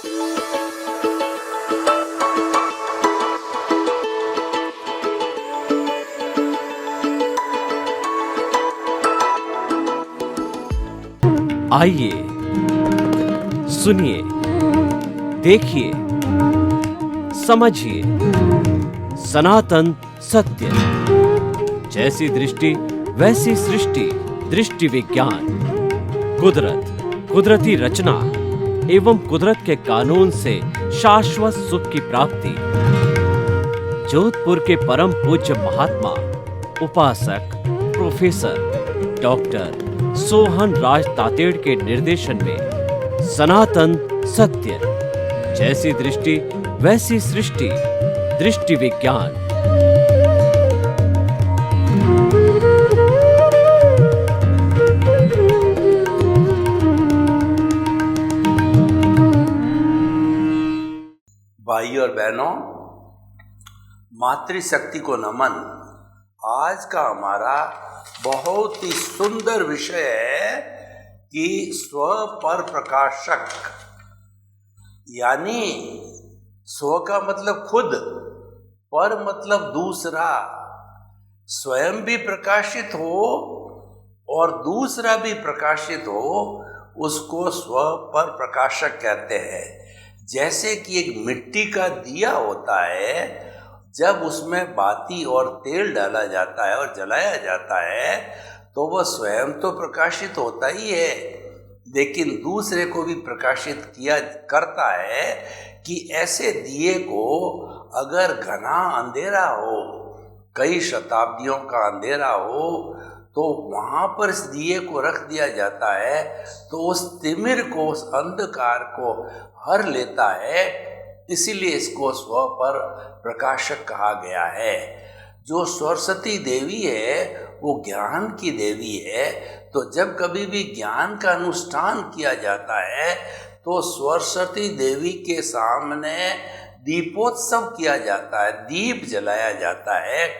आइए, सुनिए, देखिए, समझिए सनातन सत्य। जैसी दृष्टि वैसी सृष्टि, दृष्टि विज्ञान। कुदरत, कुदरती रचना एवं कुदरत के कानून से शाश्वत सुख की प्राप्ति। जोधपुर के परम पूज्य महात्मा उपासक प्रोफेसर डॉक्टर सोहन राज तातेड़ के निर्देशन में सनातन सत्य। जैसी दृष्टि वैसी सृष्टि, दृष्टि विज्ञान। भाइयों और बहनों, मातृशक्ति को नमन। आज का हमारा बहुत ही सुंदर विषय है कि स्व पर प्रकाशक, यानी स्व का मतलब खुद, पर मतलब दूसरा। स्वयं भी प्रकाशित हो और दूसरा भी प्रकाशित हो, उसको स्व पर प्रकाशक कहते हैं। जैसे कि एक मिट्टी का दिया होता है, जब उसमें बाती और तेल डाला जाता है और जलाया जाता है तो वह स्वयं तो प्रकाशित होता ही है, लेकिन दूसरे को भी प्रकाशित किया करता है। कि ऐसे दिए को अगर घना अंधेरा हो, कई शताब्दियों का अंधेरा हो, तो वहाँ पर इस दिए को रख दिया जाता है, तो उस तिमिर को, उस अंधकार को हर लेता है। इसीलिए इसको स्व पर प्रकाशक कहा गया है। जो सरस्वती देवी है वो ज्ञान की देवी है, तो जब कभी भी ज्ञान का अनुष्ठान किया जाता है तो सरस्वती देवी के सामने दीपोत्सव किया जाता है, दीप जलाया जाता है।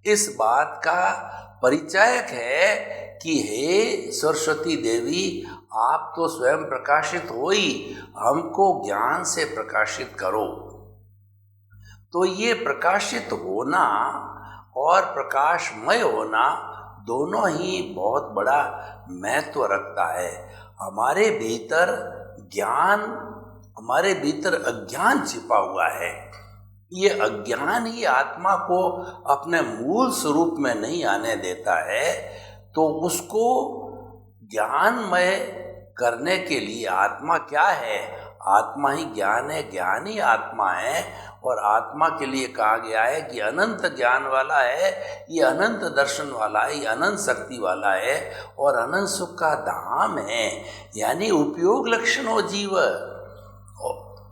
इस बात का परिचायक है कि हे सरस्वती देवी, आप तो स्वयं प्रकाशित हो ही, हमको ज्ञान से प्रकाशित करो। तो ये प्रकाशित होना और प्रकाशमय होना दोनों ही बहुत बड़ा महत्व रखता है। हमारे भीतर ज्ञान, हमारे भीतर अज्ञान छिपा हुआ है। ये अज्ञान ही आत्मा को अपने मूल स्वरूप में नहीं आने देता है। तो उसको ज्ञानमय करने के लिए आत्मा क्या है? आत्मा ही ज्ञान है, ज्ञान ही आत्मा है। और आत्मा के लिए कहा गया है कि अनंत ज्ञान वाला है, ये अनंत दर्शन वाला है, ये अनंत शक्ति वाला है और अनंत सुख का धाम है, यानी उपयोग लक्षणों जीव।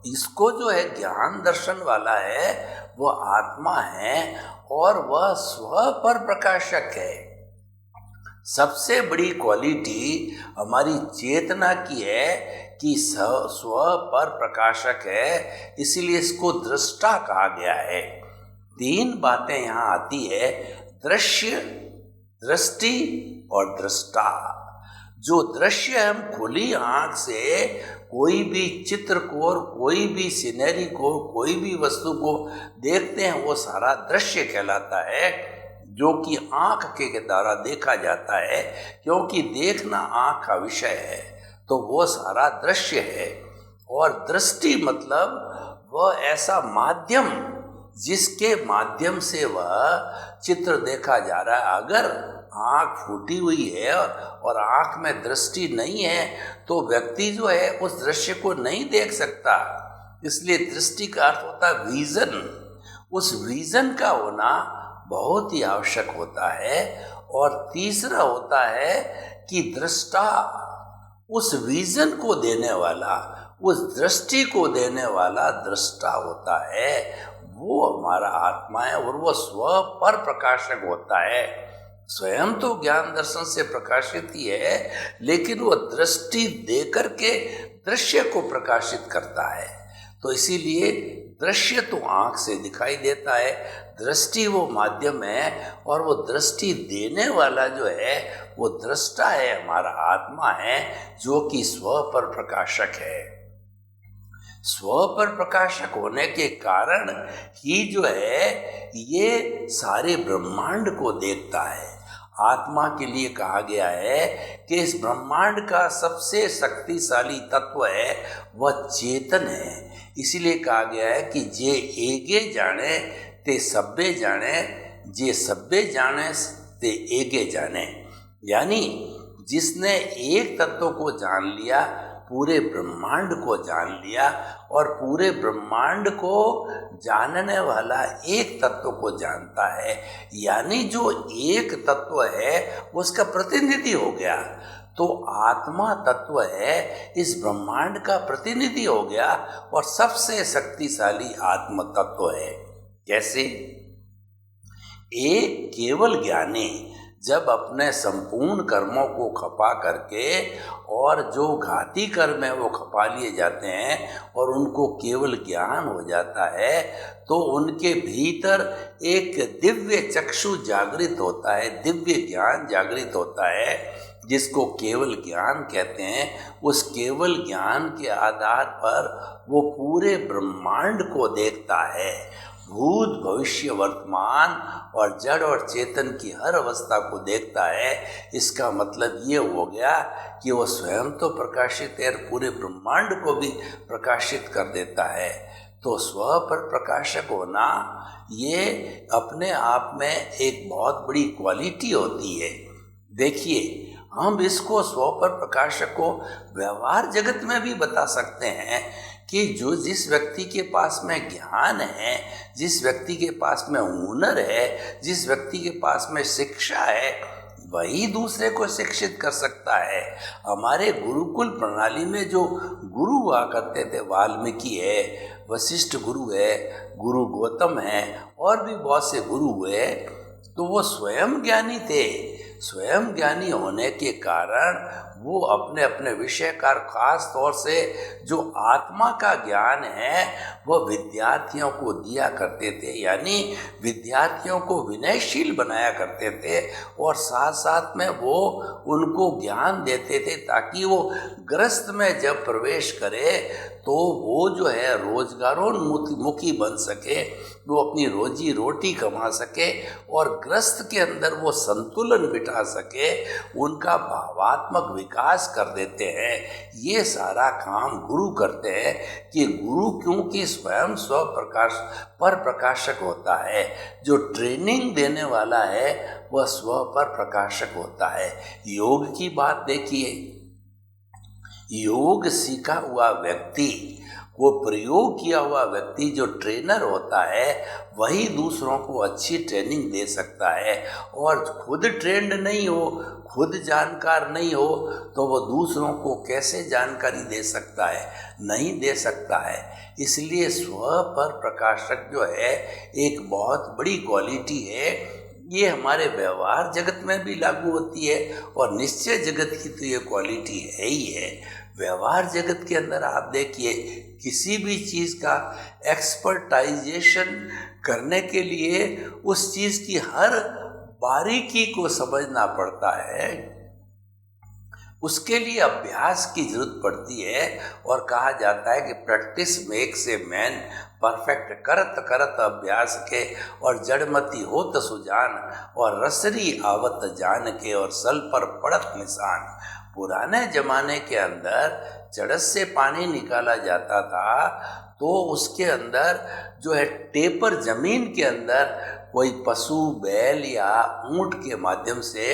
इसको जो है ज्ञान दर्शन वाला है वह आत्मा है और वह स्व पर प्रकाशक है। सबसे बड़ी क्वालिटी हमारी चेतना की है कि स्व पर प्रकाशक है, इसीलिए इसको दृष्टा कहा गया है। तीन बातें यहाँ आती है, दृश्य, दृष्टि और दृष्टा। जो दृश्य हम खुली आंख से कोई भी चित्र को और कोई भी सीनरी को, कोई भी वस्तु को देखते हैं, वो सारा दृश्य कहलाता है, जो कि आंख के द्वारा देखा जाता है। क्योंकि देखना आंख का विषय है, तो वो सारा दृश्य है। और दृष्टि मतलब वह ऐसा माध्यम जिसके माध्यम से वह चित्र देखा जा रहा है। अगर आँख फूटी हुई है और आँख में दृष्टि नहीं है तो व्यक्ति जो है उस दृश्य को नहीं देख सकता। इसलिए दृष्टि का अर्थ होता है विजन। उस विजन का होना बहुत ही आवश्यक होता है। और तीसरा होता है कि दृष्टा, उस विजन को देने वाला, उस दृष्टि को देने वाला दृष्टा होता है, वो हमारा आत्मा है और वो स्व पर प्रकाशक होता है। स्वयं तो ज्ञान दर्शन से प्रकाशित ही है, लेकिन वो दृष्टि देकर के दृश्य को प्रकाशित करता है। तो इसीलिए दृश्य तो आँख से दिखाई देता है, दृष्टि वो माध्यम है और वो दृष्टि देने वाला जो है वो दृष्टा है, हमारा आत्मा है, जो कि स्व पर प्रकाशक है। स्व पर प्रकाशक होने के कारण ही जो है ये सारे ब्रह्मांड को देखता है। आत्मा के लिए कहा गया है कि इस ब्रह्मांड का सबसे शक्तिशाली तत्व है वह चेतन है। इसीलिए कहा गया है कि जे एगे जाने ते सब्बे जाने, जे सब्बे जाने ते एगे जाने। यानी जिसने एक तत्व को जान लिया पूरे ब्रह्मांड को जान लिया, और पूरे ब्रह्मांड को जानने वाला एक तत्व को जानता है, यानी जो एक तत्व है उसका प्रतिनिधि हो गया। तो आत्मा तत्व है इस ब्रह्मांड का प्रतिनिधि हो गया और सबसे शक्तिशाली आत्म तत्व है। कैसे? एक केवल ज्ञानी जब अपने संपूर्ण कर्मों को खपा करके, और जो घाती कर्म है वो खपा लिए जाते हैं और उनको केवल ज्ञान हो जाता है, तो उनके भीतर एक दिव्य चक्षु जागृत होता है, दिव्य ज्ञान जागृत होता है, जिसको केवल ज्ञान कहते हैं। उस केवल ज्ञान के आधार पर वो पूरे ब्रह्मांड को देखता है, भूत भविष्य वर्तमान और जड़ और चेतन की हर अवस्था को देखता है। इसका मतलब ये हो गया कि वो स्वयं तो प्रकाशित है, पूरे ब्रह्मांड को भी प्रकाशित कर देता है। तो स्व पर प्रकाशक होना ये अपने आप में एक बहुत बड़ी क्वालिटी होती है। देखिए, हम इसको स्व पर प्रकाशक को व्यवहार जगत में भी बता सकते हैं कि जो जिस व्यक्ति के पास में ज्ञान है, जिस व्यक्ति के पास में हुनर है, जिस व्यक्ति के पास में शिक्षा है, वही दूसरे को शिक्षित कर सकता है। हमारे गुरुकुल प्रणाली में जो गुरु हुआ करते थे, वाल्मीकि है, वशिष्ठ गुरु है, गुरु गौतम है, और भी बहुत से गुरु हुए, तो वो स्वयं ज्ञानी थे। स्वयं ज्ञानी होने के कारण वो अपने अपने विषय का, खास तौर से जो आत्मा का ज्ञान है, वह विद्यार्थियों को दिया करते थे। यानी विद्यार्थियों को विनयशील बनाया करते थे और साथ साथ में वो उनको ज्ञान देते थे ताकि वो गृहस्थ में जब प्रवेश करे तो वो जो है रोजगारोन्मुखी बन सके, वो अपनी रोजी रोटी कमा सके और गृहस्थ के अंदर वो संतुलन बिठा सके, उनका भावात्मक विकास कर देते हैं। ये सारा काम गुरु करते हैं कि गुरु क्योंकि स्वयं स्व प्रकाश पर प्रकाशक होता है, जो ट्रेनिंग देने वाला है वह स्व पर प्रकाशक होता है। योग की बात देखिए, योग सीखा हुआ व्यक्ति, वो प्रयोग किया हुआ व्यक्ति जो ट्रेनर होता है, वही दूसरों को अच्छी ट्रेनिंग दे सकता है। और खुद ट्रेंड नहीं हो, खुद जानकार नहीं हो, तो वो दूसरों को कैसे जानकारी दे सकता है? नहीं दे सकता है। इसलिए स्व पर प्रकाशक जो है एक बहुत बड़ी क्वालिटी है। ये हमारे व्यवहार जगत में भी लागू होती है और निश्चय जगत की तो ये क्वालिटी है ही है। व्यवहार जगत के अंदर आप देखिए, किसी भी चीज़ का एक्सपर्टाइजेशन करने के लिए उस चीज़ की हर बारीकी को समझना पड़ता है, उसके लिए अभ्यास की जरूरत पड़ती है। और कहा जाता है कि practice makes a man perfect, करत करत अभ्यास के, और जड़मती होत सुजान, और रसरी आवत जान के, और सल पर पड़त निशान। पुराने जमाने के अंदर चड़स से पानी निकाला जाता था तो उसके अंदर जो है टेपर जमीन के अंदर कोई पशु, बैल या ऊंट के माध्यम से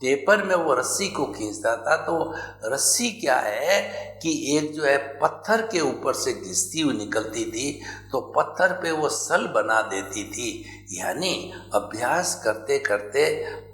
टेपर में वो रस्सी को खींचता था। तो रस्सी क्या है कि एक जो है पत्थर के ऊपर से घिसती हुई निकलती थी, तो पत्थर पे वो सल बना देती थी। यानी अभ्यास करते करते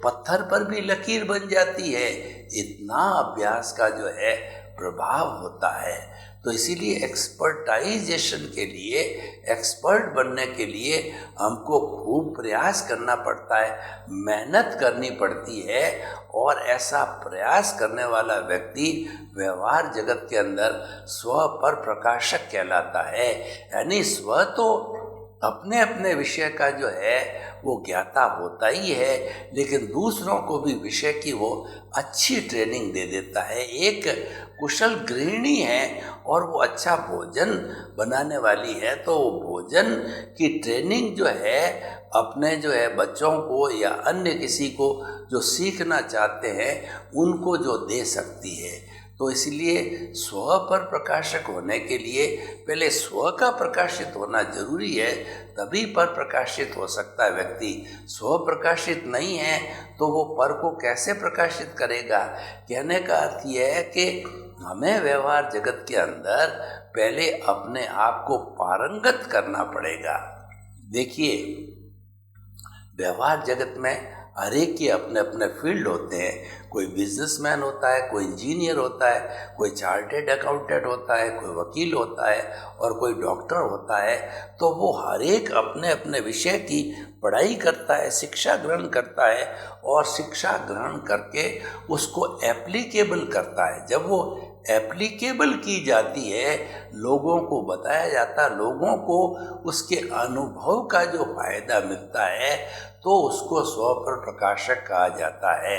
पत्थर पर भी लकीर बन जाती है। इतना अभ्यास का जो है प्रभाव होता है। तो इसीलिए एक्सपर्टाइजेशन के लिए, एक्सपर्ट बनने के लिए हमको खूब प्रयास करना पड़ता है, मेहनत करनी पड़ती है। और ऐसा प्रयास करने वाला व्यक्ति व्यवहार जगत के अंदर स्व पर प्रकाशक कहलाता है। यानी स्व तो अपने अपने विषय का जो है वो ज्ञाता होता ही है, लेकिन दूसरों को भी विषय की वो अच्छी ट्रेनिंग दे देता है। एक कुशल गृहिणी है और वो अच्छा भोजन बनाने वाली है, तो वो भोजन की ट्रेनिंग जो है अपने जो है बच्चों को या अन्य किसी को जो सीखना चाहते हैं उनको जो दे सकती है। तो इसलिए स्व पर प्रकाशक होने के लिए पहले स्व का प्रकाशित होना जरूरी है, तभी पर प्रकाशित हो सकता है व्यक्ति। स्व प्रकाशित नहीं है तो वो पर को कैसे प्रकाशित करेगा। कहने का अर्थ यह है कि हमें व्यवहार जगत के अंदर पहले अपने आप को पारंगत करना पड़ेगा। देखिए, व्यवहार जगत में हर एक के अपने अपने फील्ड होते हैं। कोई बिजनेसमैन होता है, कोई इंजीनियर होता है, कोई चार्टेड अकाउंटेंट होता है, कोई वकील होता है और कोई डॉक्टर होता है। तो वो हर एक अपने अपने विषय की पढ़ाई करता है, शिक्षा ग्रहण करता है और शिक्षा ग्रहण करके उसको एप्लीकेबल करता है। जब वो एप्लीकेबल की जाती है, लोगों को बताया जाता, लोगों को उसके अनुभव का जो फायदा मिलता है, तो उसको स्व पर प्रकाशक कहा जाता है।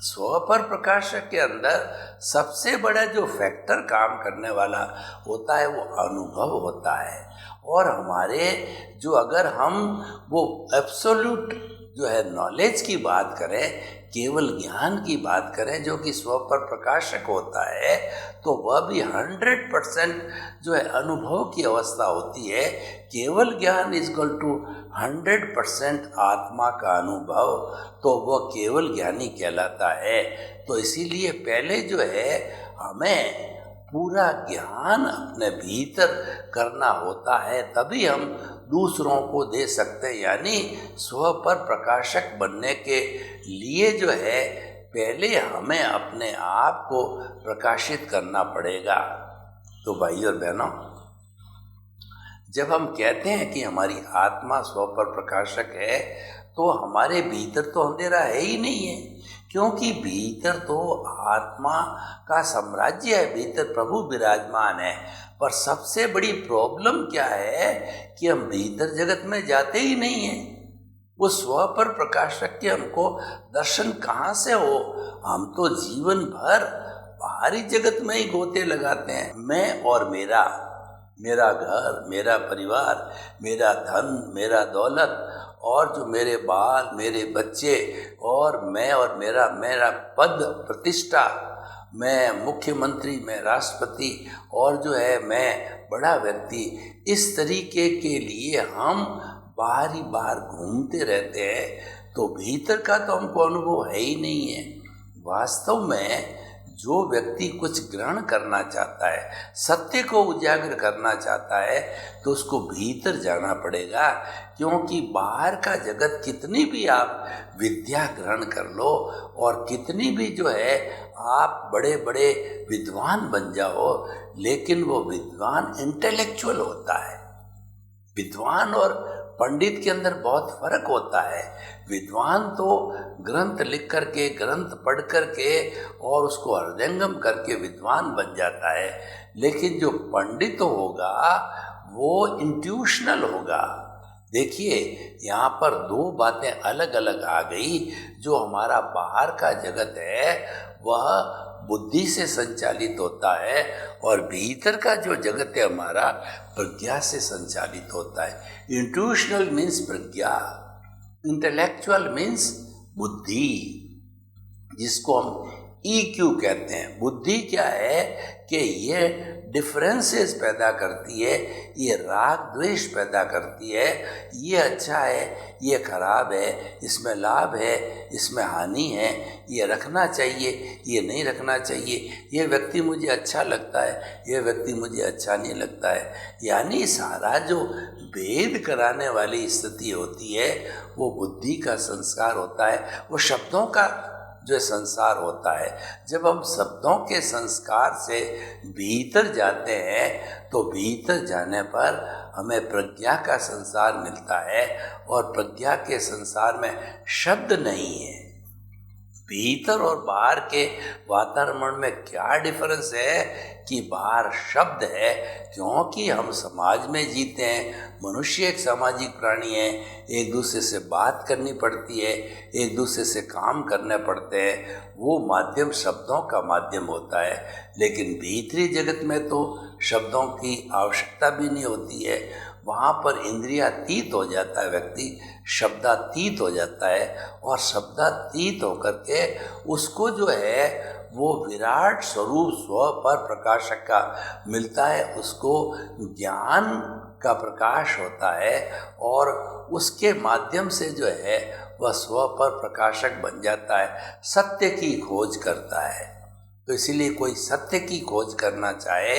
स्व पर प्रकाशक के अंदर सबसे बड़ा जो फैक्टर काम करने वाला होता है वो अनुभव होता है। और हमारे जो अगर हम वो एब्सोल्यूट जो है नॉलेज की बात करें, केवल ज्ञान की बात करें जो कि स्व पर प्रकाशक होता है, तो वह भी 100% जो है अनुभव की अवस्था होती है। केवल ज्ञान इज इक्वल टू 100% आत्मा का अनुभव, तो वह केवल ज्ञानी कहलाता है। तो इसीलिए पहले जो है हमें पूरा ज्ञान अपने भीतर करना होता है, तभी हम दूसरों को दे सकते हैं। यानी स्व पर प्रकाशक बनने के लिए जो है पहले हमें अपने आप को प्रकाशित करना पड़ेगा। तो भाई और बहनों, जब हम कहते हैं कि हमारी आत्मा स्व पर प्रकाशक है, तो हमारे भीतर तो अंधेरा है ही नहीं है, क्योंकि भीतर तो आत्मा का साम्राज्य है, भीतर प्रभु विराजमान है। पर सबसे बड़ी प्रॉब्लम क्या है कि हम भीतर जगत में जाते ही नहीं हैं। वो स्व पर प्रकाशक के हमको दर्शन कहाँ से हो। हम तो जीवन भर बाहरी जगत में ही गोते लगाते हैं। मैं और मेरा, मेरा घर, मेरा परिवार, मेरा धन, मेरा दौलत और जो मेरे बाल, मेरे बच्चे और मैं और मेरा पद प्रतिष्ठा, मैं मुख्यमंत्री, मैं राष्ट्रपति और जो है मैं बड़ा व्यक्ति, इस तरीके के लिए हम बाहर घूमते रहते हैं। तो भीतर का तो हमको अनुभव है ही नहीं है। वास्तव में जो व्यक्ति कुछ ग्रहण करना चाहता है, सत्य को उजागर करना चाहता है, तो उसको भीतर जाना पड़ेगा। क्योंकि बाहर का जगत कितनी भी आप विद्या ग्रहण कर लो और कितनी भी जो है आप बड़े बड़े विद्वान बन जाओ, लेकिन वो विद्वान इंटेलेक्चुअल होता है। विद्वान और पंडित के अंदर बहुत फर्क होता है। विद्वान तो ग्रंथ लिख करके, ग्रंथ पढ़ करके और उसको हृदयंगम करके विद्वान बन जाता है, लेकिन जो पंडित होगा वो इंट्यूशनल होगा। देखिए, यहाँ पर दो बातें अलग अलग आ गई। जो हमारा बाहर का जगत है वह बुद्धि से संचालित होता है और भीतर का जो जगत है हमारा प्रज्ञा से संचालित होता है। इंट्यूशनल मीन्स प्रज्ञा, इंटेलेक्चुअल मीन्स बुद्धि, जिसको हम EQ कहते हैं। बुद्धि क्या है कि ये डिफरेंसेस पैदा करती है, ये राग द्वेष पैदा करती है। ये अच्छा है, ये खराब है, इसमें लाभ है, इसमें हानि है, ये रखना चाहिए, ये नहीं रखना चाहिए, ये व्यक्ति मुझे अच्छा लगता है, ये व्यक्ति मुझे अच्छा नहीं लगता है। यानी सारा जो भेद कराने वाली स्थिति होती है वो बुद्धि का संस्कार होता है, वो शब्दों का जो संसार होता है। जब हम शब्दों के संस्कार से भीतर जाते हैं तो भीतर जाने पर हमें प्रज्ञा का संसार मिलता है, और प्रज्ञा के संसार में शब्द नहीं है। भीतर और बाहर के वातावरण में क्या डिफरेंस है कि बाहर शब्द है, क्योंकि हम समाज में जीते हैं, मनुष्य एक सामाजिक प्राणी है, एक दूसरे से बात करनी पड़ती है, एक दूसरे से काम करने पड़ते हैं, वो माध्यम शब्दों का माध्यम होता है। लेकिन भीतरी जगत में तो शब्दों की आवश्यकता भी नहीं होती है, वहाँ पर इंद्रियातीत हो जाता है व्यक्ति, शब्दातीत हो जाता है, और शब्दातीत होकर के उसको जो है वो विराट स्वरूप स्व पर प्रकाशक का मिलता है, उसको ज्ञान का प्रकाश होता है, और उसके माध्यम से जो है वह स्व पर प्रकाशक बन जाता है, सत्य की खोज करता है। तो इसीलिए कोई सत्य की खोज करना चाहे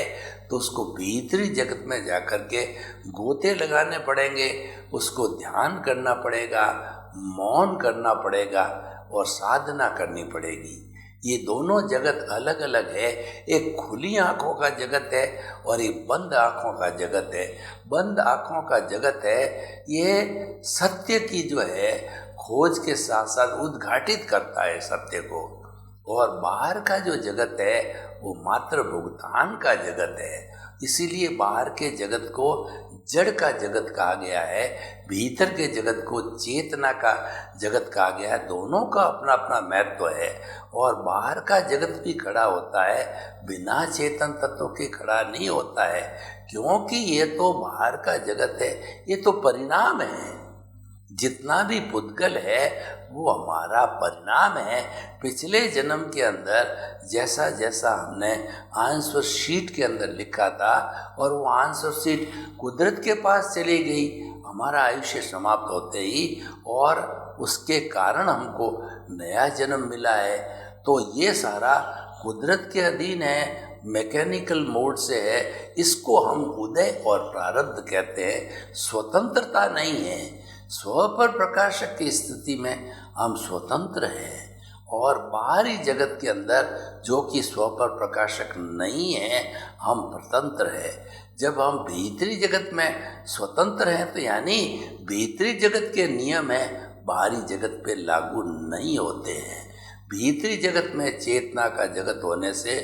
तो उसको भीतरी जगत में जाकर के गोते लगाने पड़ेंगे, उसको ध्यान करना पड़ेगा, मौन करना पड़ेगा और साधना करनी पड़ेगी। ये दोनों जगत अलग अलग है, एक खुली आँखों का जगत है और एक बंद आँखों का जगत है। बंद आँखों का जगत है ये सत्य की जो है खोज के साथ साथ उद्घाटित करता है सत्य को, और बाहर का जो जगत है वो मात्र भुगतान का जगत है। इसीलिए बाहर के जगत को जड़ का जगत कहा गया है, भीतर के जगत को चेतना का जगत कहा गया है। दोनों का अपना अपना महत्व है, और बाहर का जगत भी खड़ा होता है, बिना चेतन तत्व के खड़ा नहीं होता है, क्योंकि ये तो बाहर का जगत है, ये तो परिणाम है। जितना भी पुद्गल है वो हमारा परिणाम है। पिछले जन्म के अंदर जैसा जैसा हमने आंसर शीट के अंदर लिखा था और वो आंसर शीट कुदरत के पास चली गई, हमारा आयुष्य समाप्त होते ही, और उसके कारण हमको नया जन्म मिला है। तो ये सारा कुदरत के अधीन है, मैकेनिकल मोड से है, इसको हम उदय और प्रारब्ध कहते हैं। स्वतंत्रता नहीं है। स्व पर प्रकाशक की स्थिति में हम स्वतंत्र हैं, और बाहरी जगत के अंदर जो कि स्व पर प्रकाशक नहीं है हम स्वतंत्र हैं। जब हम भीतरी जगत में स्वतंत्र हैं तो यानी भीतरी जगत के नियम है बाहरी जगत पे लागू नहीं होते हैं। भीतरी जगत में चेतना का जगत होने से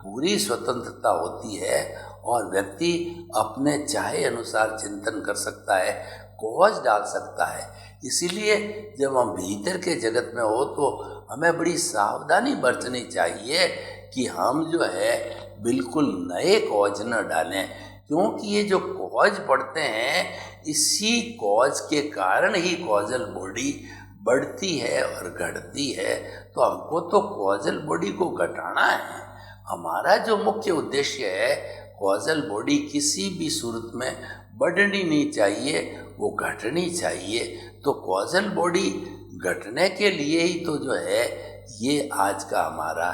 पूरी स्वतंत्रता होती है, और व्यक्ति अपने चाहे अनुसार चिंतन कर सकता है, खोज डाल सकता है। इसीलिए जब हम भीतर के जगत में हो तो हमें बड़ी सावधानी बरतनी चाहिए कि हम जो है बिल्कुल नए खोज न डालें, क्योंकि ये जो खोज पढ़ते हैं इसी खोज के कारण ही कॉजल बॉडी बढ़ती है और घटती है। तो हमको तो कॉजल बॉडी को घटाना है। हमारा जो मुख्य उद्देश्य है, कॉजल बॉडी किसी भी सूरत में बढ़नी नहीं चाहिए, वो घटनी चाहिए। तो कॉजल बॉडी घटने के लिए ही तो जो है ये आज का हमारा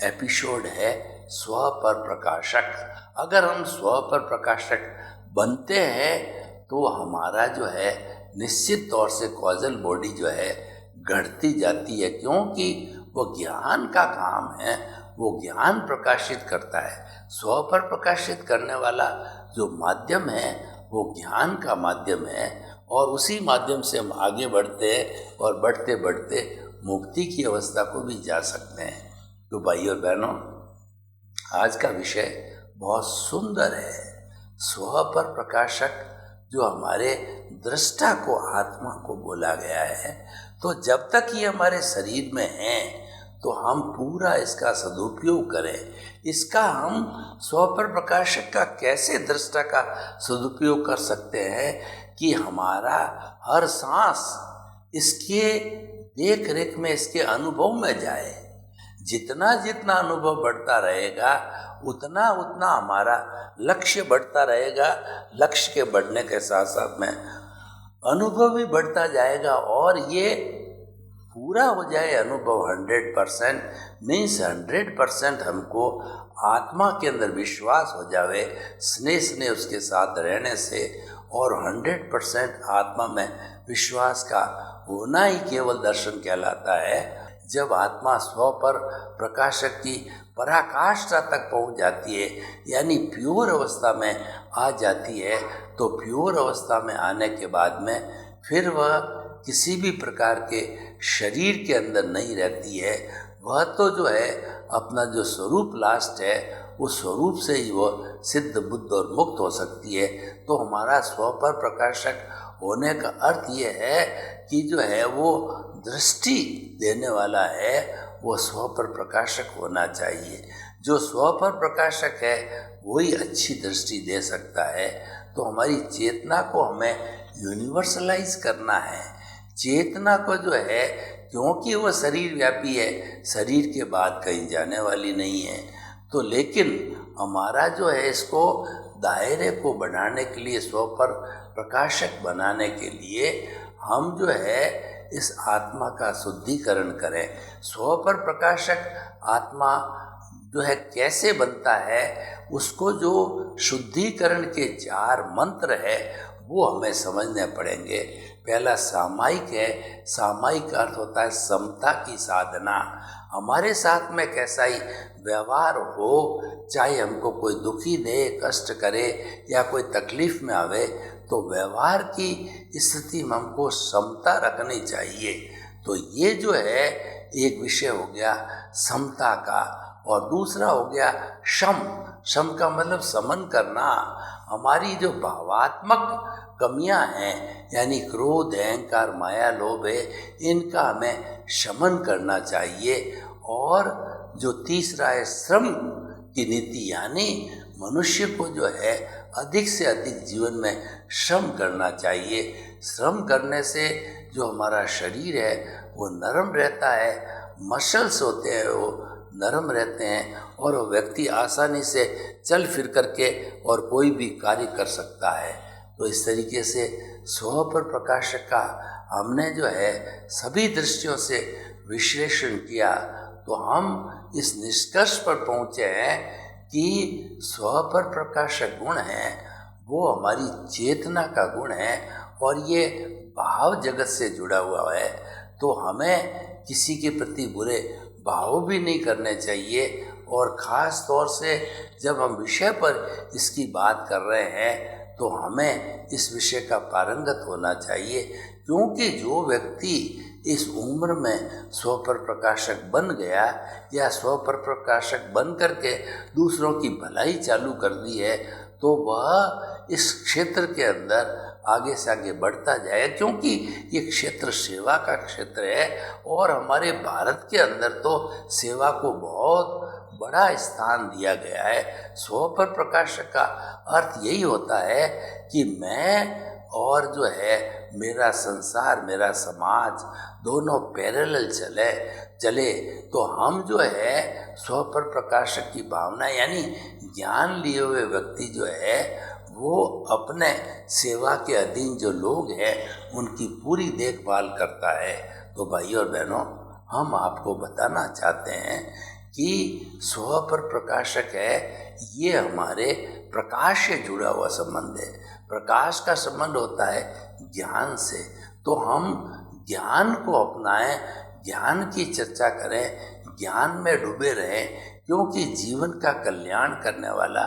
एपिसोड है, स्व पर प्रकाशक। अगर हम स्व पर प्रकाशक बनते हैं तो हमारा जो है निश्चित तौर से कॉजल बॉडी जो है घटती जाती है, क्योंकि वो ज्ञान का काम है, वो ज्ञान प्रकाशित करता है। स्व पर प्रकाशित करने वाला जो माध्यम है वो ज्ञान का माध्यम है, और उसी माध्यम से हम आगे बढ़ते हैं और बढ़ते बढ़ते मुक्ति की अवस्था को भी जा सकते हैं। तो भाइयों और बहनों, आज का विषय बहुत सुंदर है। स्व पर प्रकाशक जो हमारे दृष्टा को, आत्मा को बोला गया है। तो जब तक ये हमारे शरीर में है तो हम पूरा इसका सदुपयोग करें। इसका हम स्व पर प्रकाशक का कैसे दृष्टा का सदुपयोग कर सकते हैं कि हमारा हर सांस इसके देख रेख में, इसके अनुभव में जाए। जितना जितना अनुभव बढ़ता रहेगा उतना उतना हमारा लक्ष्य बढ़ता रहेगा। लक्ष्य के बढ़ने के साथ साथ में अनुभव भी बढ़ता जाएगा, और ये पूरा हो जाए अनुभव 100%, मीन्स 100% हमको आत्मा के अंदर विश्वास हो जावे स्नेह स्नेह उसके साथ रहने से, और 100% आत्मा में विश्वास का होना ही केवल दर्शन कहलाता है। जब आत्मा स्व पर प्रकाशक की पराकाष्ठा तक पहुंच जाती है, यानी प्योर अवस्था में आ जाती है, तो प्योर अवस्था में आने के बाद में फिर वह किसी भी प्रकार के शरीर के अंदर नहीं रहती है। वह तो जो है अपना जो स्वरूप लास्ट है उस स्वरूप से ही वो सिद्ध बुद्ध और मुक्त हो सकती है। तो हमारा स्व पर प्रकाशक होने का अर्थ ये है कि जो है वो दृष्टि देने वाला है वो स्व पर प्रकाशक होना चाहिए। जो स्व पर प्रकाशक है वही अच्छी दृष्टि दे सकता है। तो हमारी चेतना को हमें यूनिवर्सलाइज करना है। चेतना को जो है, क्योंकि वो शरीर व्यापी है, शरीर के बाद कहीं जाने वाली नहीं है, तो लेकिन हमारा जो है इसको दायरे को बढ़ाने के लिए, स्व पर प्रकाशक बनाने के लिए हम जो है इस आत्मा का शुद्धिकरण करें। स्व पर प्रकाशक आत्मा जो है कैसे बनता है, उसको जो शुद्धिकरण के 4 मंत्र है वो हमें समझने पड़ेंगे। पहला सामायिक है। सामायिक का अर्थ होता है समता की साधना। हमारे साथ में कैसा ही व्यवहार हो, चाहे हमको कोई दुखी दे, कष्ट करे या कोई तकलीफ में आवे, तो व्यवहार की स्थिति में हमको समता रखनी चाहिए। तो ये जो है एक विषय हो गया समता का। और दूसरा हो गया शम। शम का मतलब समन करना। हमारी जो भावात्मक कमियां हैं, यानी क्रोध, अहंकार, माया, लोभ है, इनका हमें शमन करना चाहिए। और जो तीसरा है श्रम की नीति, यानी मनुष्य को जो है अधिक से अधिक जीवन में श्रम करना चाहिए। श्रम करने से जो हमारा शरीर है वो नरम रहता है, मसल्स होते हैं वो नरम रहते हैं, और वो व्यक्ति आसानी से चल फिर करके और कोई भी कार्य कर सकता है। तो इस तरीके से स्व पर प्रकाशक का हमने जो है सभी दृष्टियों से विश्लेषण किया, तो हम इस निष्कर्ष पर पहुँचे हैं कि स्व पर प्रकाशक गुण है वो हमारी चेतना का गुण है, और ये भाव जगत से जुड़ा हुआ है। तो हमें किसी के प्रति बुरे भाव भी नहीं करने चाहिए। और ख़ास तौर से जब हम विषय पर इसकी बात कर रहे हैं तो हमें इस विषय का पारंगत होना चाहिए, क्योंकि जो व्यक्ति इस उम्र में स्व पर प्रकाशक बन गया या स्व पर प्रकाशक बन करके दूसरों की भलाई चालू कर दी है, तो वह इस क्षेत्र के अंदर आगे से आगे बढ़ता जाए, क्योंकि ये क्षेत्र सेवा का क्षेत्र है। और हमारे भारत के अंदर तो सेवा को बहुत बड़ा स्थान दिया गया है। स्व पर प्रकाशक का अर्थ यही होता है कि मैं और जो है मेरा संसार, मेरा समाज दोनों पैरेलल चले। तो हम जो है स्व पर प्रकाशक की भावना, यानी ज्ञान लिए हुए व्यक्ति जो है वो अपने सेवा के अधीन जो लोग हैं उनकी पूरी देखभाल करता है। तो भाई और बहनों, हम आपको बताना चाहते हैं कि स्व पर प्रकाशक है, ये हमारे प्रकाश से जुड़ा हुआ संबंध है। प्रकाश का संबंध होता है ज्ञान से। तो हम ज्ञान को अपनाएं, ज्ञान की चर्चा करें, ज्ञान में डूबे रहें, क्योंकि जीवन का कल्याण करने वाला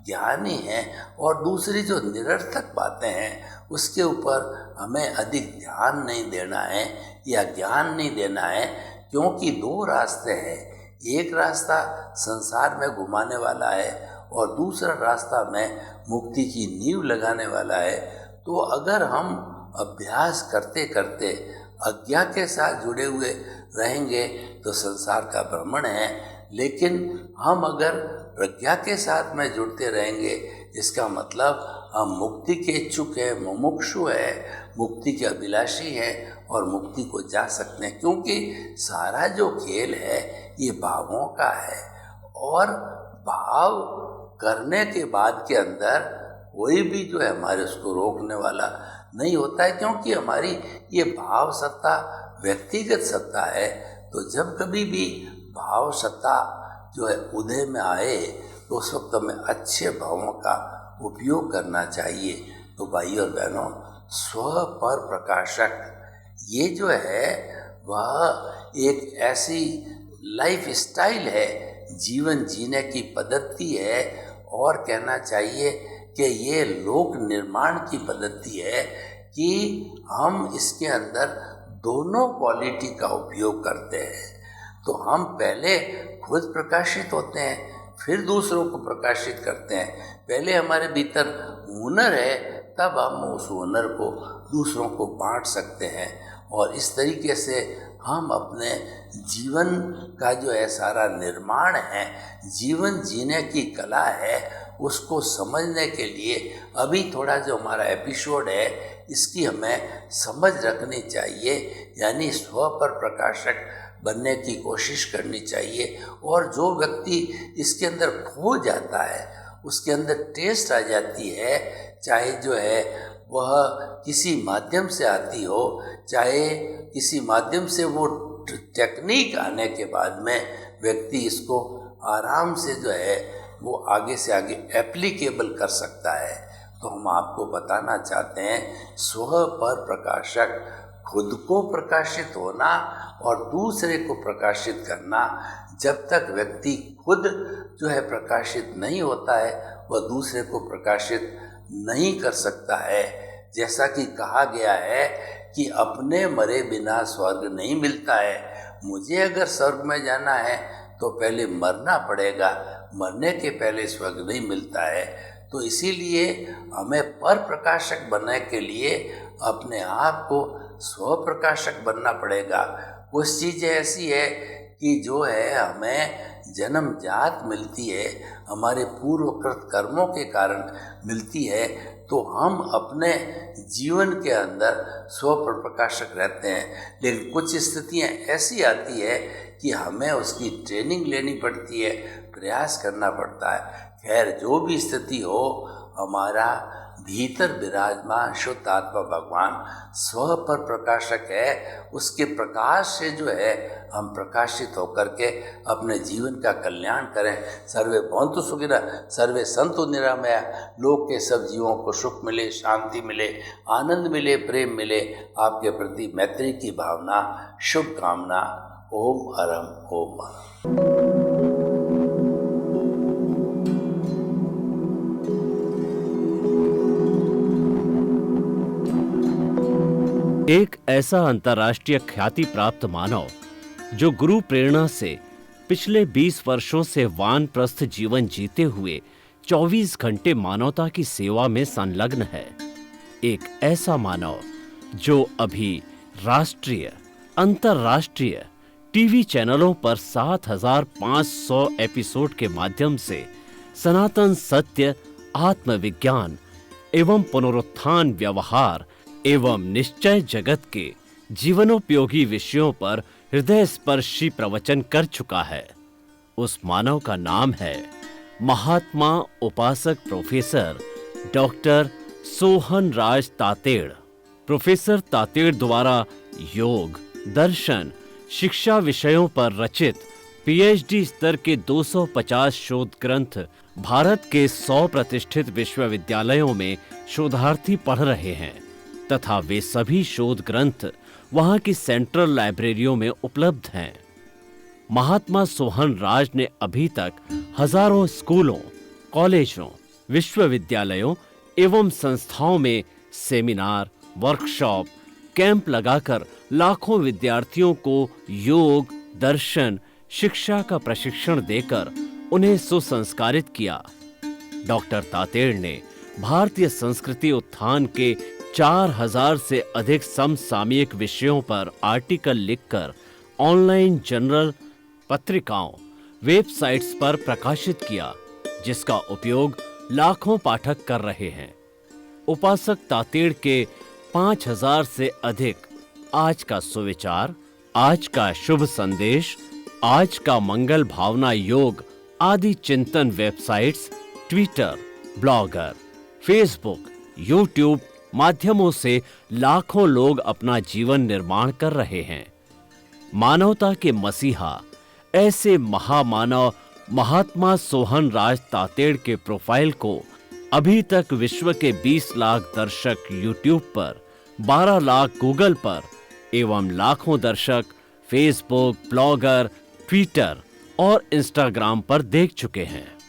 ज्ञान ही है। और दूसरी जो निरर्थक बातें हैं उसके ऊपर हमें अधिक ध्यान नहीं देना है या ज्ञान नहीं देना है, क्योंकि 2 रास्ते हैं। एक रास्ता संसार में घुमाने वाला है और दूसरा रास्ता में मुक्ति की नींव लगाने वाला है। तो अगर हम अभ्यास करते करते अज्ञा के साथ जुड़े हुए रहेंगे तो संसार का भ्रमण है, लेकिन हम अगर प्रज्ञा के साथ में जुड़ते रहेंगे, इसका मतलब हम मुक्ति के इच्छुक हैं, मुमुक्षु हैं, मुक्ति के अभिलाषी हैं और मुक्ति को जा सकते हैं, क्योंकि सारा जो खेल है ये भावों का है। और भाव करने के बाद के अंदर कोई भी जो है हमारे उसको रोकने वाला नहीं होता है, क्योंकि हमारी ये भाव सत्ता व्यक्तिगत सत्ता है। तो जब कभी भी भाव सत्ता जो है उदय में आए तो उस वक्त हमें अच्छे भावों का उपयोग करना चाहिए। तो भाई और बहनों, स्व पर प्रकाशक ये जो है वह एक ऐसी लाइफ स्टाइल है, जीवन जीने की पद्धति है, और कहना चाहिए कि ये लोक निर्माण की पद्धति है कि हम इसके अंदर दोनों क्वालिटी का उपयोग करते हैं। तो हम पहले खुद प्रकाशित होते हैं, फिर दूसरों को प्रकाशित करते हैं। पहले हमारे भीतर हुनर है, तब हम उस हुनर को दूसरों को बांट सकते हैं। और इस तरीके से हम अपने जीवन का जो है सारा निर्माण है, जीवन जीने की कला है, उसको समझने के लिए अभी थोड़ा जो हमारा एपिसोड है इसकी हमें समझ रखनी चाहिए, यानी स्व पर प्रकाशक बनने की कोशिश करनी चाहिए। और जो व्यक्ति इसके अंदर खो जाता है, उसके अंदर टेस्ट आ जाती है, चाहे जो है वह किसी माध्यम से आती हो, चाहे किसी माध्यम से वो टेक्निक आने के बाद में व्यक्ति इसको आराम से जो है वो आगे से आगे एप्लीकेबल कर सकता है। तो हम आपको बताना चाहते हैं, स्व पर प्रकाशक खुद को प्रकाशित होना और दूसरे को प्रकाशित करना। जब तक व्यक्ति खुद जो है प्रकाशित नहीं होता है, वह दूसरे को प्रकाशित नहीं कर सकता है। जैसा कि कहा गया है कि अपने मरे बिना स्वर्ग नहीं मिलता है। मुझे अगर स्वर्ग में जाना है तो पहले मरना पड़ेगा, मरने के पहले स्वर्ग नहीं मिलता है। तो इसीलिए हमें पर प्रकाशक बनने के लिए अपने आप को स्व प्रकाशक बनना पड़ेगा। कुछ चीज़ें ऐसी है कि जो है हमें जन्मजात मिलती है, हमारे पूर्वकृत कर्मों के कारण मिलती है, तो हम अपने जीवन के अंदर स्व पर प्रकाशक रहते हैं। लेकिन कुछ स्थितियाँ ऐसी आती है कि हमें उसकी ट्रेनिंग लेनी पड़ती है, प्रयास करना पड़ता है। खैर, जो भी स्थिति हो, हमारा भीतर विराजमान शुद्ध आत्मा भगवान स्व पर प्रकाशक है। उसके प्रकाश से जो है हम प्रकाशित होकर के अपने जीवन का कल्याण करें। सर्वे भवन्तु सुखिनः, सर्वे सन्तु निरामया। लोक के सब जीवों को सुख मिले, शांति मिले, आनंद मिले, प्रेम मिले। आपके प्रति मैत्री की भावना, शुभकामना। ओम हरम ओम हरम। एक ऐसा अंतर्राष्ट्रीय ख्याति प्राप्त मानव जो गुरु प्रेरणा से पिछले 20 वर्षों से वानप्रस्थ जीवन जीते हुए 24 घंटे मानवता की सेवा में संलग्न है। एक ऐसा मानव जो अभी राष्ट्रीय, अंतर्राष्ट्रीय टीवी चैनलों पर 7,500 एपिसोड के माध्यम से सनातन सत्य, आत्मविज्ञान एवं पुनरुत्थान, व्यवहार एवं निश्चय जगत के जीवनोपयोगी विषयों पर हृदय स्पर्शी प्रवचन कर चुका है। उस मानव का नाम है महात्मा उपासक प्रोफेसर डॉक्टर सोहन राज तातेड़। प्रोफेसर तातेड़ द्वारा योग, दर्शन, शिक्षा विषयों पर रचित पीएचडी स्तर के 250 शोध ग्रंथ भारत के 100 प्रतिष्ठित विश्वविद्यालयों में शोधार्थी पढ़ रहे हैं तथा वे सभी शोध ग्रंथ वहां की सेंट्रल लाइब्रेरियों में उपलब्ध हैं। महात्मा सोहन राज ने अभी तक हजारों स्कूलों, कॉलेजों, विश्वविद्यालयों एवं संस्थाओं में सेमिनार, वर्कशॉप, कैंप लगाकर लाखों विद्यार्थियों को योग, दर्शन, शिक्षा का प्रशिक्षण देकर उन्हें सुसंस्कारित किया। डॉक्टर तातेड़ ने भारतीय संस्कृति उत्थान के 4000 से अधिक समसामयिक विषयों पर आर्टिकल लिखकर ऑनलाइन जर्नल, पत्रिकाओं, वेबसाइट्स पर प्रकाशित किया, जिसका उपयोग लाखों पाठक कर रहे हैं। उपासक तातेड़ के 5000 से अधिक आज का सुविचार, आज का शुभ संदेश, आज का मंगल भावना योग आदि चिंतन websites, Twitter, blogger, Facebook, YouTube माध्यमों से लाखों लोग अपना जीवन निर्माण कर रहे हैं। मानवता के मसीहा ऐसे महामानव महात्मा सोहन राज तातेड़ के प्रोफाइल को अभी तक विश्व के 20 लाख दर्शक यूट्यूब पर, 12 लाख गूगल पर एवं लाखों दर्शक फेसबुक, ब्लॉगर, ट्विटर और इंस्टाग्राम पर देख चुके हैं।